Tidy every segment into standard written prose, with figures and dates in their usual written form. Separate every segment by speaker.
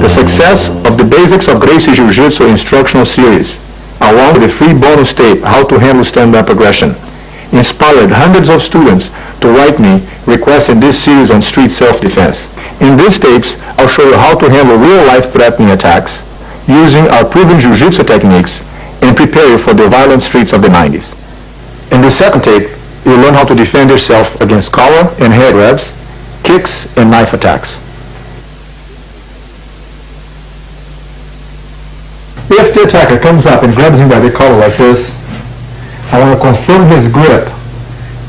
Speaker 1: Success of the Basics of Gracie Jiu-Jitsu instructional series, along with the free bonus tape, How to Handle Stand-Up Aggression, inspired hundreds of students to write me requesting this series on street self-defense. In these tapes, I'll show you how to handle real-life threatening attacks using our proven Jiu-Jitsu techniques and prepare you for the violent streets of the 90s. In the second tape, you'll learn how to defend yourself against collar and head grabs, kicks, and knife attacks. If the attacker comes up and grabs me by the collar like this, I want to confirm his grip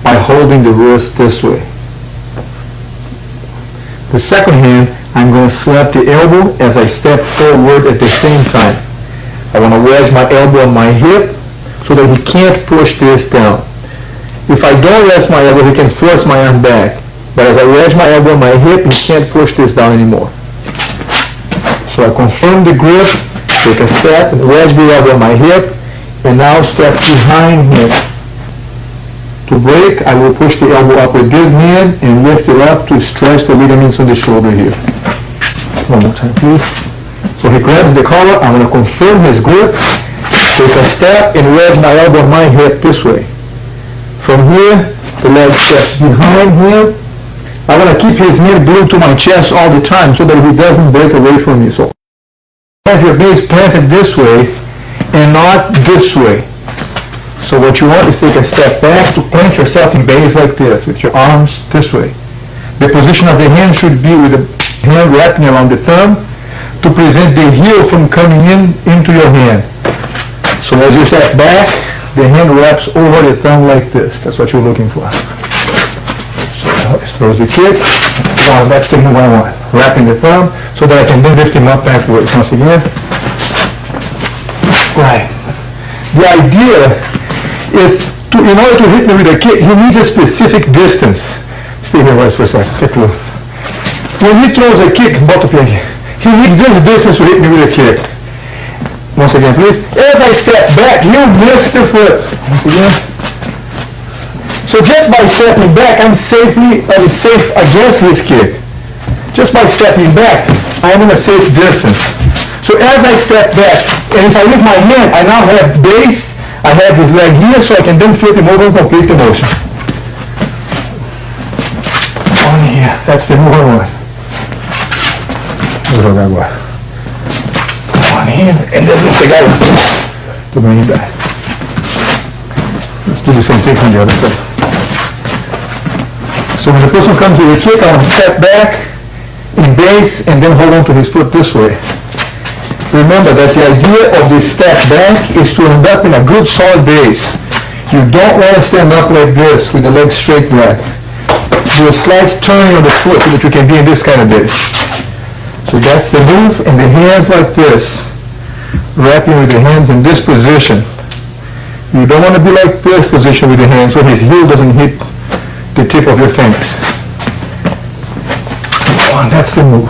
Speaker 1: by holding the wrist this way. The second hand, I'm going to slap the elbow as I step forward at the same time. I want to wedge my elbow on my hip so that he can't push this down. If I don't rest my elbow, he can force my arm back. But as I wedge my elbow on my hip, he can't push this down anymore. So I confirm the grip, take a step, and wedge the elbow on my hip, and now step behind him. To break, I will push the elbow up with this hand and lift it up to stretch the ligaments on the shoulder here. One more time, please. So he grabs the collar, I'm going to confirm his grip, take a step, and wedge my elbow on my hip this way. From here, the leg steps behind him. I want to keep his hand glued to my chest all the time so that he doesn't break away from me. So have your base planted this way and not this way. So what you want is take a step back to plant yourself in base like this with your arms this way. The position of the hand should be with the hand wrapping around the thumb to prevent the heel from coming into your hand. So as you step back, the hand wraps over the thumb like this. That's what you're looking for. So throws the kick. Wow, that's the move I want. Wrapping the thumb so that I can then lift him up afterwards. Once again. Right. The idea is in order to hit me with a kick, he needs a specific distance. Stay here for a second. Get through. When he throws a kick, both of you, he needs this distance to hit me with a kick. Once again, please. As I step back, you miss the foot. Once again. So just by stepping back, I'm safe against his kick. Just by stepping back, I am in a safe distance. So as I step back, and if I lift my hand, I now have base, I have his leg here, so I can then flip him over and complete the motion. On here, that's the move I want. On here, and then lift the guy to bring him back. Let's do the same thing from the other side. So when the person comes with a kick, I want to step back, in base, and then hold on to his foot this way. Remember that the idea of this step back is to end up in a good solid base. You don't want to stand up like this with the legs straight back. Do a slight turning of the foot so that you can be in this kind of base. So that's the move, and the hands like this. Wrapping with the hands in this position. You don't want to be like this position with the hands so his heel doesn't hit the tip of your fingers. That's the move.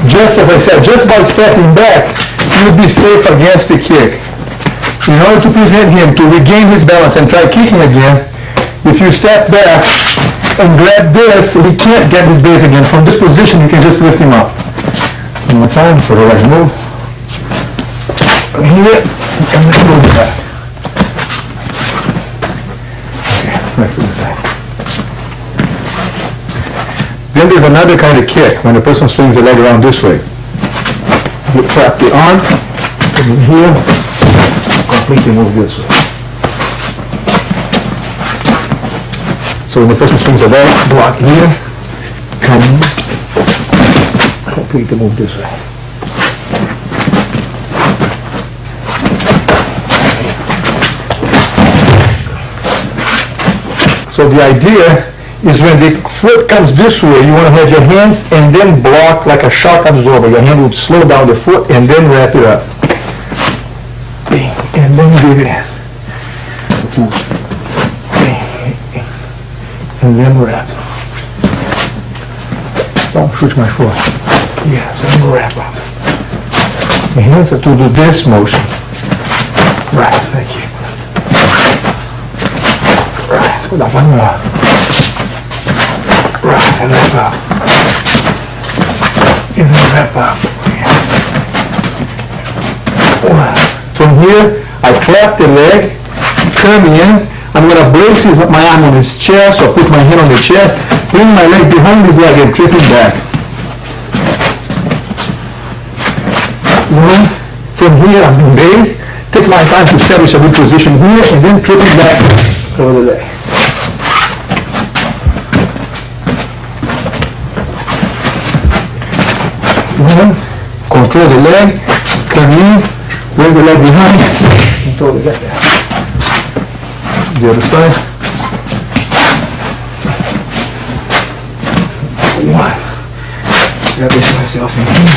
Speaker 1: Just as I said, just by stepping back, you'll be safe against the kick. In order to prevent him to regain his balance and try kicking again, if you step back and grab this, he can't get his base again. From this position, you can just lift him up. One more time, so let's move. Here, and let's move back. Okay, back to the side. Then there's another kind of kick when the person swings the leg around this way. You trap the arm, come in here, completely move this way. So when the person swings the leg, block here, come in, completely move this way. So the idea is when the foot comes this way, you want to have your hands and then block like a shock absorber. Your hand would slow down the foot and then wrap it up. And then give it. And then wrap. Don't shoot my foot. Yes, and then wrap up. The hands are to do this motion. Right, thank you. Right, put that one up. Right, and wrap up. And then wrap up. From here, I clap the leg, turn in. I'm going to brace my arm on his chest or put my hand on the chest, bring my leg behind his leg and trip him back. One. From here, I'm in base. Take my time to establish a good position here and then trip him back over the leg. One. Control the leg, turn in, bring the leg behind, control the leg down. The other side. One. Grab this myself in here.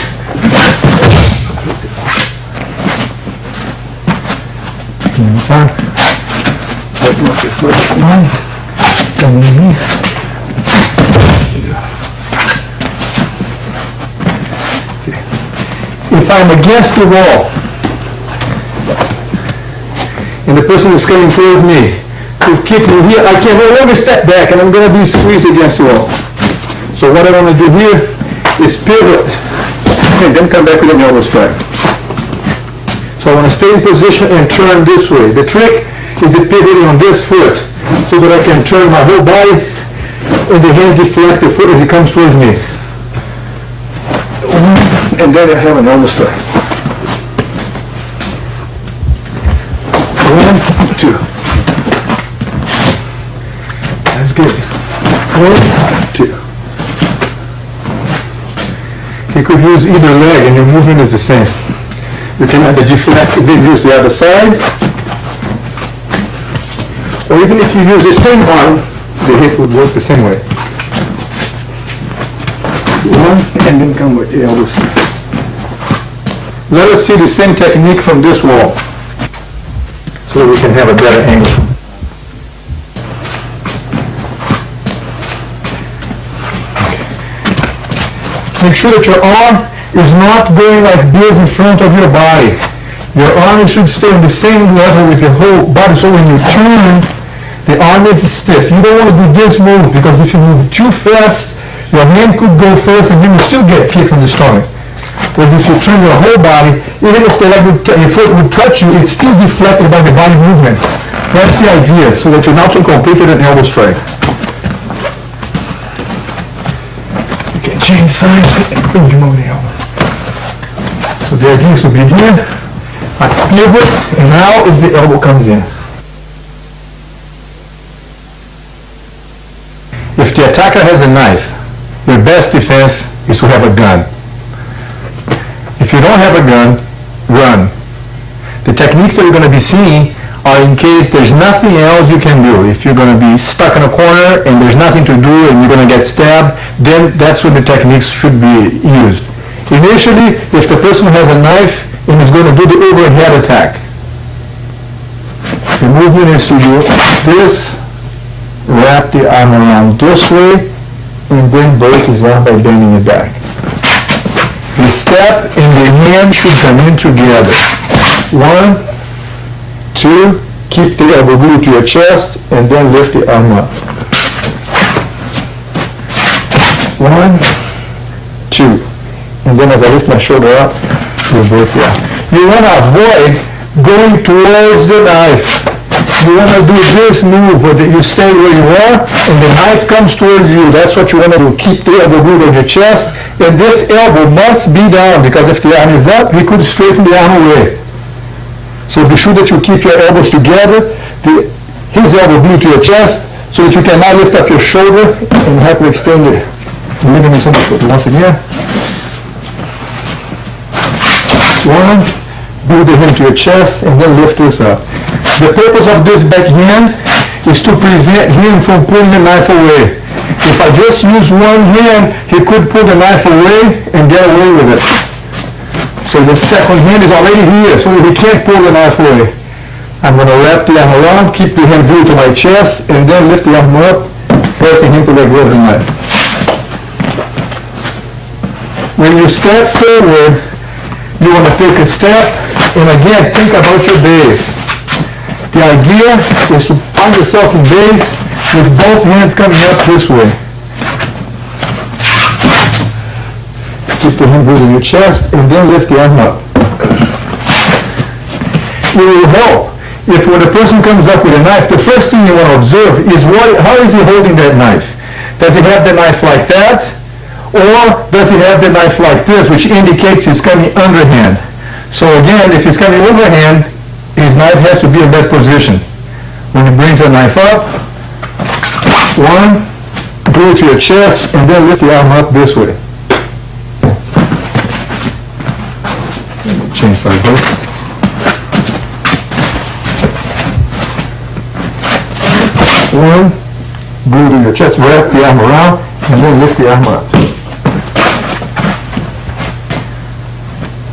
Speaker 1: And time. Look your foot. One. Come in here. If I'm against the wall, and the person is coming towards me, to keep me here, I can no longer step back and I'm going to be squeezed against the wall. So what I want to do here is pivot and then come back with an elbow strike. So I want to stay in position and turn this way. The trick is the pivoting on this foot so that I can turn my whole body and the hand deflect the foot as it comes towards me. And then I have an elbow strike. 1, 2. That's good. 1, 2. You could use either leg and your movement is the same. You can either deflect and then use the other side, or even if you use the same arm, the hip would work the same way. 1 and then come with the elbow strike. Let us see the same technique from this wall so that we can have a better angle. Make sure that your arm is not going like this in front of your body. Your arm should stay on the same level with your whole body, so when you turn, the arm is stiff. You don't want to do this move because if you move too fast, your hand could go first and then you still get kicked from the stomach. But if you turn your whole body, even if your foot would touch you, it's still deflected by the body movement. That's the idea, so that you're not so completed an elbow strike. You can change sides and bring your moving elbow. So the idea is to be here, I pivot, and now if the elbow comes in. If the attacker has a knife, your best defense is to have a gun. If you don't have a gun, run. The techniques that you're going to be seeing are in case there's nothing else you can do. If you're going to be stuck in a corner and there's nothing to do and you're going to get stabbed, then that's when the techniques should be used. Initially, if the person has a knife and is going to do the overhead attack, the movement is to do this, wrap the arm around this way, and then break his arm by bending it back. The step and the hand should come in together. 1, 2, keep the elbow glued to your chest, and then lift the arm up. 1, 2. And then as I lift my shoulder up, we'll break the arm. You want to avoid going towards the knife. You want to do this move where you stay where you are and the knife comes towards you. That's what you want to do. Keep the elbow glued on your chest, and this elbow must be down because if the arm is up, we could straighten the arm away. So be sure that you keep your elbows together, his elbow glued to your chest, so that you can now lift up your shoulder and hyperextend the ligaments on the foot. Once again. 1, glue the hand to your chest, and then lift this up. The purpose of this backhand is to prevent him from putting the knife away. If I just use one hand, he could pull the knife away and get away with it. So the second hand is already here, so he can't pull the knife away. I'm going to wrap the arm around, keep the hand glued to my chest, and then lift the arm up, forcing him to let go of the knife. When you step forward, you want to take a step, and again, think about your base. The idea is to find yourself in base with both hands coming up this way. Keep the hand glued in your chest, and then lift the arm up. It will help if when a person comes up with a knife, the first thing you want to observe is how is he holding that knife? Does he have the knife like that? Or does he have the knife like this, which indicates he's coming underhand? So again, if he's coming overhand, his knife has to be in that position. When he brings the knife up, one, glue it to your chest, and then lift the arm up this way. Let me change that a bit. One, glue to your chest, wrap the arm around, and then lift the arm up.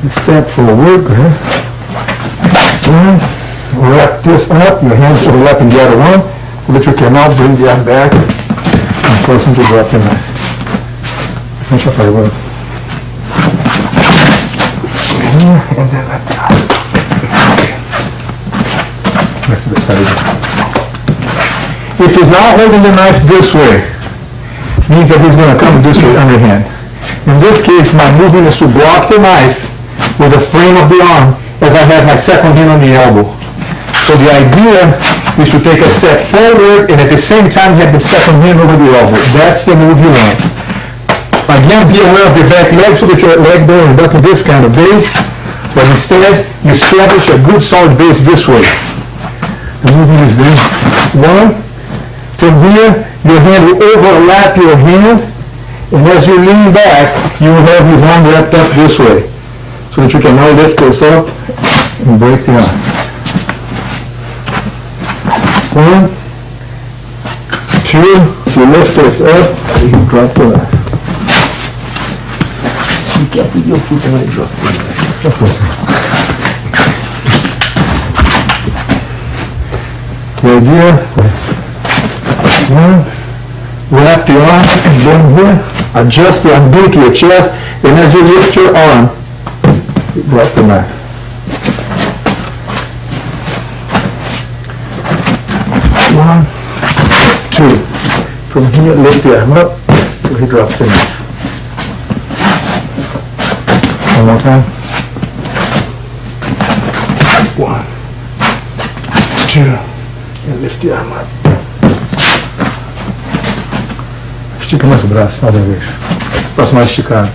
Speaker 1: Step forward, go ahead. One, wrap this up, your hands overlapping the other one, so that you cannot bring the arm back and force him to drop the knife. Finish up our work. And then let the arm. Back to the side. If he's now holding the knife this way, means that he's going to come this way underhand. In this case, my movement is to block the knife with the frame of the arm as I have my second hand on the elbow. So the idea is to take a step forward and at the same time have the second hand over the elbow. That's the move you want. Again, be aware of your back leg so that your leg don't end up in this kind of base, but instead you establish a good solid base this way. The movement is this. One. From here, your hand will overlap your hand, and as you lean back, you will have his arm wrapped up this way, so that you can now lift this up and break the arm. One, two, you lift this up, you can drop the knife. You can't put your foot and drop the knife. The idea, one, wrap the arm and then here, adjust the arm to your chest, and as you lift your arm, you drop the knife. One, two. From here, lift the arm up till he drops the knife. One more time. One, two, and lift the arm up. Estica mais o braço, cada vez. Faça mais esticado.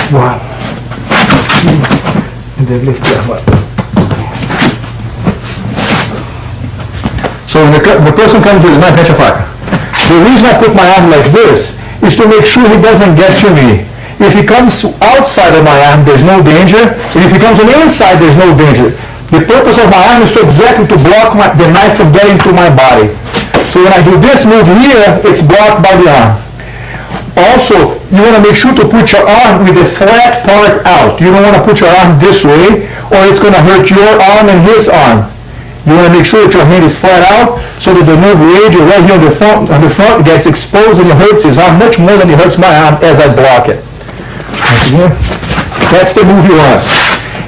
Speaker 1: One, two, and then lift the arm up. So when the person comes with his knife, catch a faca. The reason I put my arm like this is to make sure he doesn't get to me. If he comes outside of my arm, there's no danger. And if he comes on the inside, there's no danger. The purpose of my arm is to exactly to block the knife from getting to my body. So when I do this move here, it's blocked by the arm. Also, you want to make sure to put your arm with the flat part out. You don't want to put your arm this way, or it's going to hurt your arm and his arm. You want to make sure that your hand is flat out, so that the nerve radius right here on the front gets exposed and it hurts his arm much more than it hurts my arm as I block it. Once again, that's the move you want.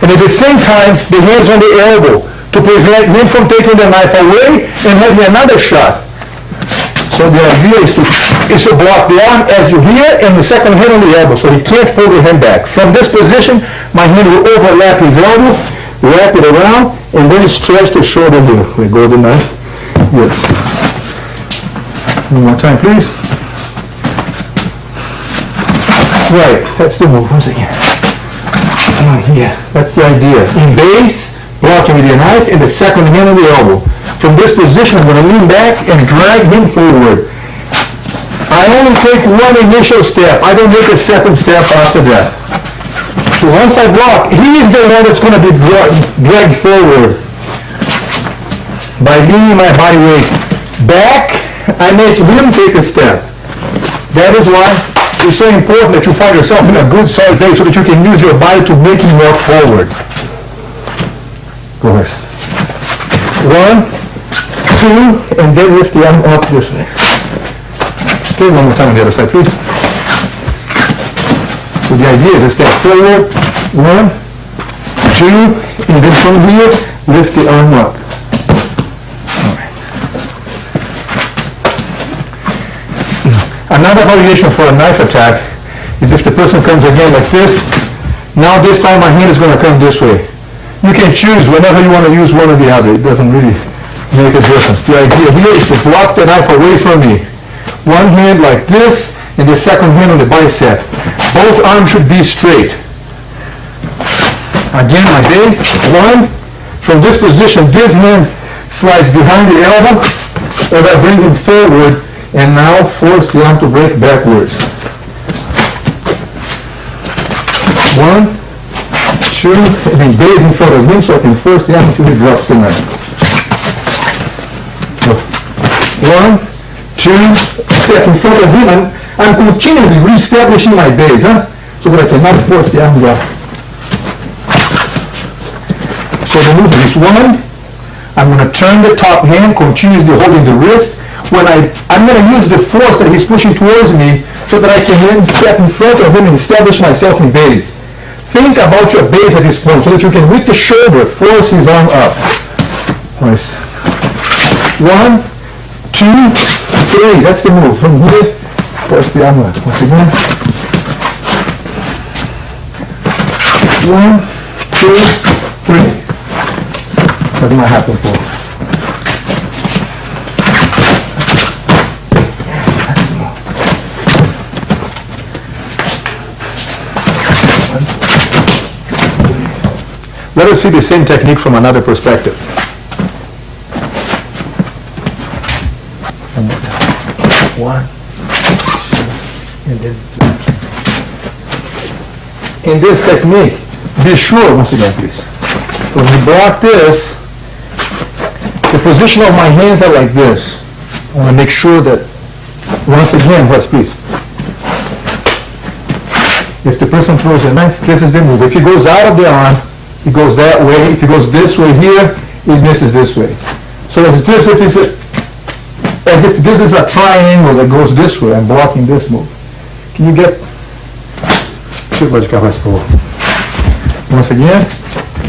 Speaker 1: And at the same time, the hands on the elbow to prevent him from taking the knife away and having another shot. So the idea is to block the arm as you hear and the second hand on the elbow, so he can't pull the hand back. From this position, my hand will overlap his elbow, wrap it around, and then stretch the shoulder here. We go the knife. Yes. One more time, please. Right, that's the move. Once again. Come on here. That's the idea. In base, blocking with your knife, and the second hand on the elbow. From this position, I'm going to lean back and drag him forward. I only take one initial step. I don't make a second step after that. So once I block, he is the one that's going to be dragged forward by leaning my body weight Back, I make him take a step. That is why it's so important that you find yourself in a good solid base so that you can use your body to make him walk forward. Go ahead. 1, 2, and then lift the arm up this way. Okay, one more time on the other side, please. So the idea is to step forward, 1, 2, and then from here, lift the arm up. All right. Another variation for a knife attack is if the person comes again like this. Now this time my hand is going to come this way. You can choose whenever you want to use one or the other. It doesn't really make a difference. The idea here is to block the knife away from me. One hand like this, and the second hand on the bicep. Both arms should be straight. Again, my base. 1. From this position, this hand slides behind the elbow, and I bring him forward, and now force the arm to break backwards. 1, 2, and then base in front of him so I can force the arm until he drops the knife. 1, 2, step in front of him, and I'm continually re-establishing my base, so that I cannot force the arm down. So the movement is 1, I'm going to turn the top hand, continuously holding the wrist. When I'm going to use the force that he's pushing towards me so that I can then step in front of him and establish myself in base. Think about your base at this point so that you can, with the shoulder, force his arm up. Nice. 1, 2, 3. That's the move. From here, force the arm up. Once again. 1, 2, 3. What did I happen for? Let us see the same technique from another perspective. One, 2, and then 3. In this technique, be sure, once again please, when you block this, the position of my hands are like this. I want to make sure that, once again, please. If the person throws a knife, this is the move. If he goes out of the arm, he goes that way. If he goes this way here, he misses this way. So as if this is a triangle that goes this way, I'm blocking this move. Can you get? Once again,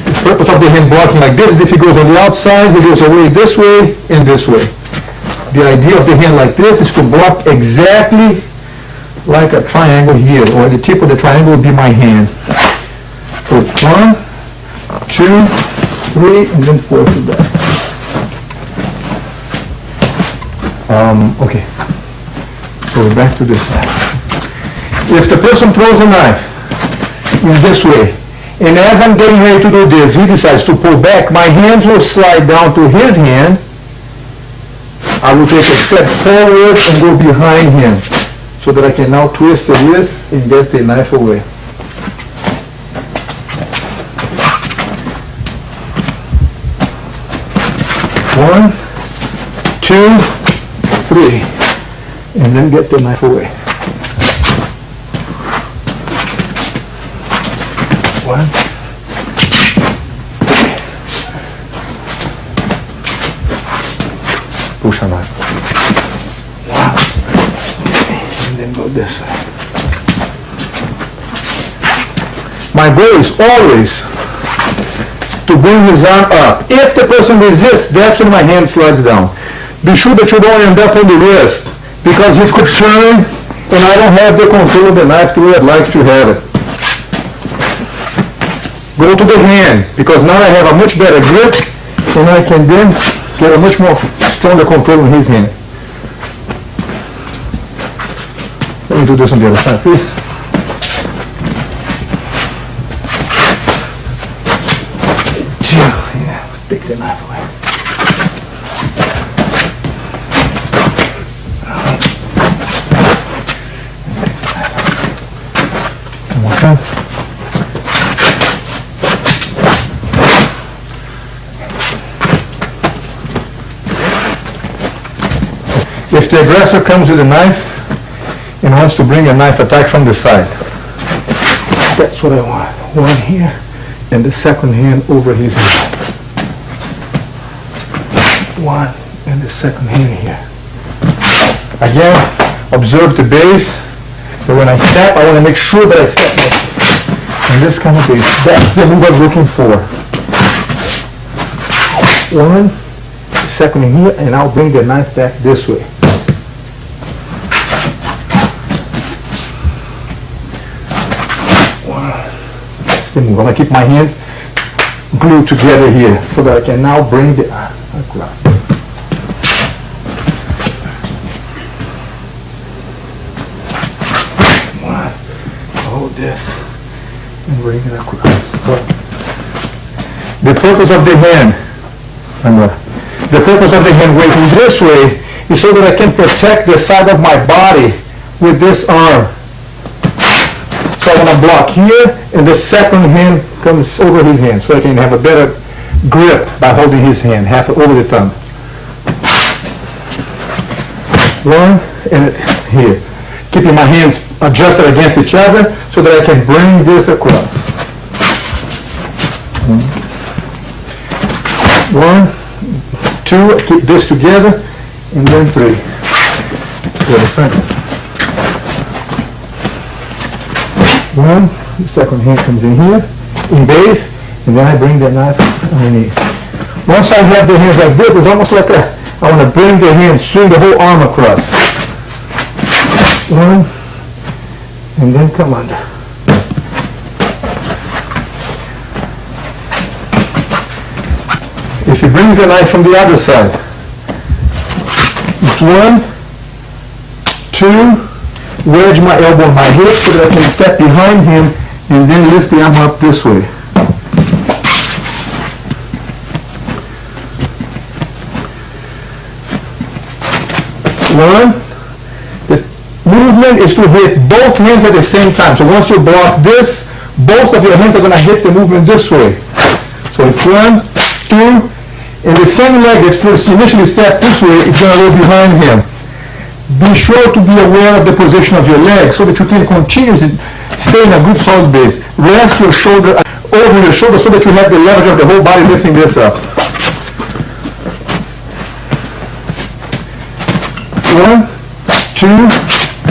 Speaker 1: the purpose of the hand blocking like this is if he goes on the outside, he goes away this way and this way. The idea of the hand like this is to block exactly like a triangle here, or the tip of the triangle would be my hand. So 1, 2, 3, and then 4 to that. Okay. So we're back to this side. If the person throws a knife in this way, and as I'm getting ready to do this, he decides to pull back, my hands will slide down to his hand. I will take a step forward and go behind him, so that I can now twist the wrist and get the knife away. One, 2, 3, and then get the knife away. 1, 2, push a knife. 1, 2, and then go this way. My goal is always to bring his arm up. If the person resists, that's when my hand slides down. Be sure that you don't end up on the wrist, because it could turn and I don't have the control of the knife the way I'd like to have it. Go to the hand, because now I have a much better grip and I can then get a much more stronger control in his hand. Let me do this on the other side, please. Yeah, take the knife away. One more time. if the aggressor comes with a knife and wants to bring a knife attack from the side. That's what I want. One here and the second hand over his head. One and the second hand here. Again, observe the base. So when I step, I want to make sure that I step in this kind of base. That's the move I'm looking for. One, the second in here, and I'll bring the knife back this way. That's the move. I'm going to keep my hands glued together here so that I can now bring the across. Hold this and bring it across. The purpose of the hand, working this way is so that I can protect the side of my body with this arm. So I want to block here, and the second hand comes over his hand, so I can have a better grip by holding his hand, half over the thumb. One, and here. Keeping my hands adjusted against each other so that I can bring this across. One, two, keep this together, and then three. One, the second hand comes in here, in base, and then I bring the knife underneath. Once I have the hands like this, it's almost like I want to bring the hands, swing the whole arm across. One, and then come under. If he brings the knife from the other side, it's one, two, wedge my elbow on my hip so that I can step behind him and then lift the arm up this way. One. The movement is to hit both hands at the same time. So once you block this, both of your hands are going to hit the movement this way. So it's one, two, and the same leg that first initially stepped this way is going to go behind him. Be sure to be aware of the position of your leg so that you can continuously stay in a good solid base. Rest your shoulder over your shoulder so that you have the leverage of the whole body lifting this up. One, two,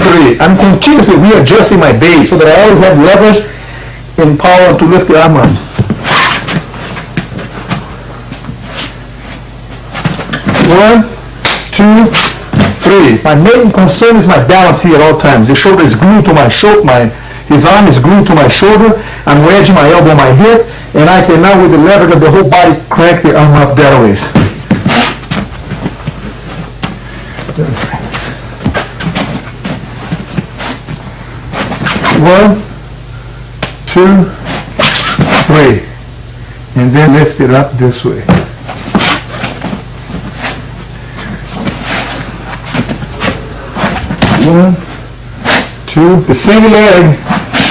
Speaker 1: three. I'm continuously readjusting my base so that I always have leverage and power to lift the arm up. One, two, three. My main concern is my balance here at all times. The shoulder is glued to my shoulder. His arm is glued to my shoulder. I'm wedging my elbow on my hip, and I can now, with the leverage of the whole body, crank the arm up that way. One, two, three, and then lift it up this way. One, two, the same leg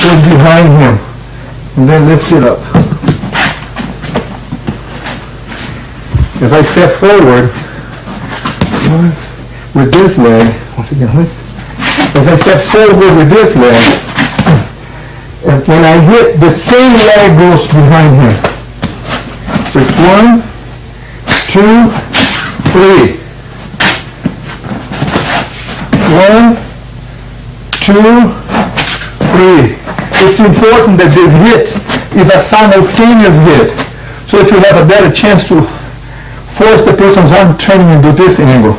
Speaker 1: goes behind him, and then lift it up. As I step forward, with this leg, once again, as I step forward with this leg, and when I hit, the same leg goes behind him. So it's one, two, three. One, two, three. It's important that this hit is a simultaneous hit so that you have a better chance to force the person's arm turning into this angle.